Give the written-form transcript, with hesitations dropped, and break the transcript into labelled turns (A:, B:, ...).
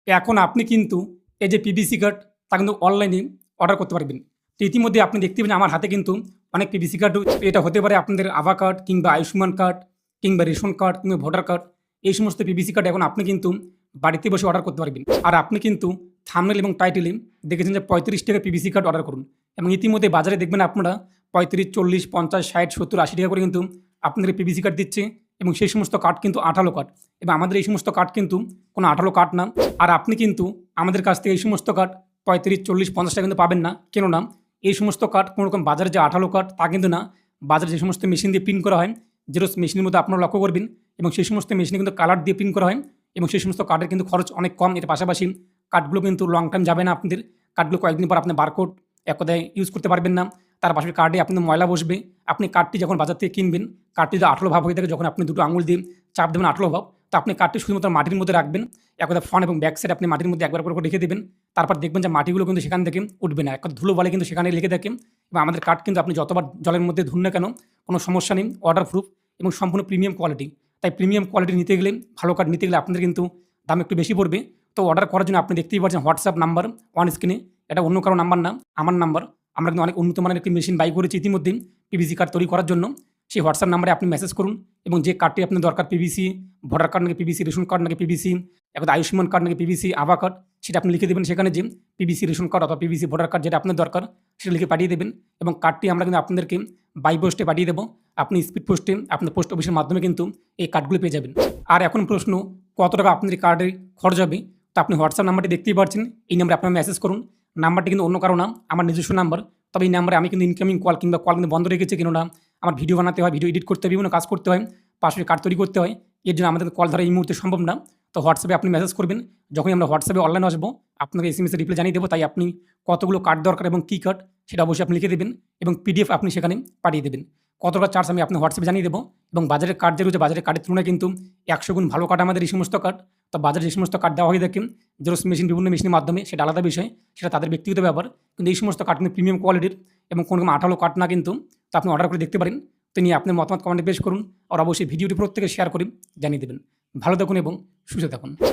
A: এখন আপনি কিন্তু এই যে পিভিসি কার্ড তা কিন্তু অনলাইনে অর্ডার করতে পারবেন। তো ইতিমধ্যে আপনি দেখতে পাবেন আমার হাতে কিন্তু অনেক পিভিসি কার্ড। এটা হতে পারে আপনাদের আভা কার্ড কিংবা আয়ুষ্মান কার্ড কিংবা রেশন কার্ড কিংবা ভোটার কার্ড। এই সমস্ত পিভিসি কার্ড এখন আপনি কিন্তু বাড়িতে বসে অর্ডার করতে পারবেন। আর আপনি কিন্তু থাম্বনেল এবং টাইটেলে দেখেছেন যে 35 টাকা পিভিসি কার্ড অর্ডার করুন, এবং ইতিমধ্যে বাজারে দেখবেন আপনারা 35, 40, 50, 60, 70, 80 টাকা করে কিন্তু আপনাদের পিভিসি কার্ড দিচ্ছে, এবং সেই সমস্ত কার্ড কিন্তু আঠালো কার্ড। এবং আমাদের এই সমস্ত কার্ড কিন্তু কোনো আঠালো কার্ড না। আর আপনি কিন্তু আমাদের কাছ থেকে এই সমস্ত কার্ড 35, 40, 50 টাকা কিন্তু পাবেন না। কেননা এই সমস্ত কার্ড কোনো রকম বাজারে যে আঠালো কার্ড তা কিন্তু না। বাজারে যে সমস্ত মেশিন দিয়ে প্রিন্ট করা হয়, জেরক্স মেশিনের মধ্যে আপনারা লক্ষ্য করবেন, এবং সেই সমস্ত মেশিনে কিন্তু কালার দিয়ে প্রিন্ট করা হয়, এবং সেই সমস্ত কার্ডের কিন্তু খরচ অনেক কম। এর পাশাপাশি কার্ডগুলো কিন্তু লং টাইম যাবে না আপনাদের। কার্ডগুলো কয়েকদিন পর আপনি বারকোড এক কথায় ইউজ করতে পারবেন না। তার পাশাপাশি কার্ডে আপনাদের ময়লা বসবে। আপনি কার্ডটি যখন বাজার থেকে কিনবেন, কার্ডটি যদি আঠালো ভাব হয়ে থাকে, যখন আপনি দুটো আঙুল দিয়ে চাপ দেবেন আঠালো ভাব, তো আপনি কার্ডটি শুধুমাত্র মাটির মধ্যে রাখবেন। এক কথা ফ্রন্ট এবং ব্যাক সাইড আপনি মাটির মধ্যে একবার করে রেখে দেবেন। তারপর দেখবেন যে মাটিগুলো কিন্তু সেখান থেকে উঠবে না, এক কথা ধুলো বলে কিন্তু সেখানে লেগে থাকে। এবং আমাদের কার্ড কিন্তু আপনি যতবার জলের মধ্যে ধুন না কেন কোনো সমস্যা নেই, ওয়াটার প্রুফ এবং সম্পূর্ণ প্রিমিয়াম কোয়ালিটি। তাই প্রিমিয়াম কোয়ালিটি নিতে গেলে, ভালো কার্ড নিতে গেলে আপনাদের কিন্তু দাম একটু বেশি পড়বে। তো অর্ডার করার জন্য আপনি দেখতেই পাচ্ছেন হোয়াটসঅ্যাপ নাম্বার অন স্ক্রিনে, এটা অন্য কারো নাম্বার না, আমার নাম্বার। আমরা কিন্তু অনেক উন্নত মানের একটি মেশিন বাই করেছি ইতিমধ্যেই পিভিসি কার্ড তৈরি করার জন্য। সেই হোয়াটসঅ্যাপ নাম্বারে আপনি মেসেজ করুন, এবং যে কার্ডটি আপনার দরকার, পিভিসি ভোটার কার্ড নাকি পিভিসি রেশন কার্ড নাকি পিভিসি এখন আয়ুষ্মান কার্ড নাকি পিভিসি আভা কার্ড, সেটা আপনি লিখে দেবেন সেখানে, যে পিভিসি রেশন কার্ড অথবা পিভিসি ভোটার কার্ড যেটা আপনার দরকার সেটা লিখে পাঠিয়ে দেবেন। এবং কার্ডটি আমরা কিন্তু আপনাদেরকে বাই পোস্টে পাঠিয়ে দেবো। আপনি স্পিড পোস্টে আপনার পোস্ট অফিসের মাধ্যমে কিন্তু এই কার্ডগুলো পেয়ে যাবেন। আর এখন প্রশ্ন, কত টাকা আপনার কার্ডে খরচ হবে? তো আপনি হোয়াটসঅ্যাপ নাম্বারটি দেখতেই পাচ্ছেন, এই নাম্বারে আপনার মেসেজ করুন। নাম্বারটি কিন্তু অন্য কারো নাম, আমার নিজস্ব নাম্বার। তবে এই নাম্বারে আমি কিন্তু ইনকামিং কল কিংবা কল কিন্তু বন্ধ রেখেছি, কেননা আমার ভিডিও বানাতে হয়, ভিডিও এডিট করতে হয়, বিভিন্ন কাজ করতে হয়, পাশাপাশি কার্ড তৈরি করতে হয়। এর জন্য আমাদের কল ধরা এই মুহূর্তে সম্ভব না। তো হোয়াটসঅ্যাপে আপনি মেসেজ করবেন, যখনই আমরা হোয়াটসঅ্যাপে অনলাইনে আসবো আপনাকে এসএমএসে রিপ্লাই জানিয়ে দেবো। তাই আপনি কতগুলো কার্ড দরকার এবং কী কার্ড সেটা অবশ্যই আপনি লিখে দেবেন, এবং পিডিএফ আপনি সেখানে পাঠিয়ে দেবেন। কত টাকা চার্জ আমি আপনি হোয়াটসঅ্যাপে জানিয়ে দেবো। এবং বাজারের কার্ড যে রয়েছে, বাজারের কার্ডের তুলনায় কিন্তু 100 গুণ ভালো কার্ড আমাদের এই সমস্ত কার্ড। তো বাজারে যে সমস্ত কার্ড দেওয়া হয়ে থাকে জেরক্স মেশিন, বিভিন্ন মেশিনের মাধ্যমে, সেটা আলাদা বিষয়, সেটা তাদের ব্যক্তিগত ব্যাপার। কিন্তু এই সমস্ত কার্ড কিন্তু প্রিমিয়াম কোয়ালিটির এবং কোনো রকম আঠালো কার্ড না কিন্তু। তো আপনি অর্ডার করে দেখতে পারেন। তো নিয়ে আপনার মতামত কমেন্টে পেশ করুন, আর অবশ্যই ভিডিওটি প্রত্যেকে শেয়ার করে জানিয়ে দেবেন। ভালো থাকুন এবং সুস্থ থাকুন।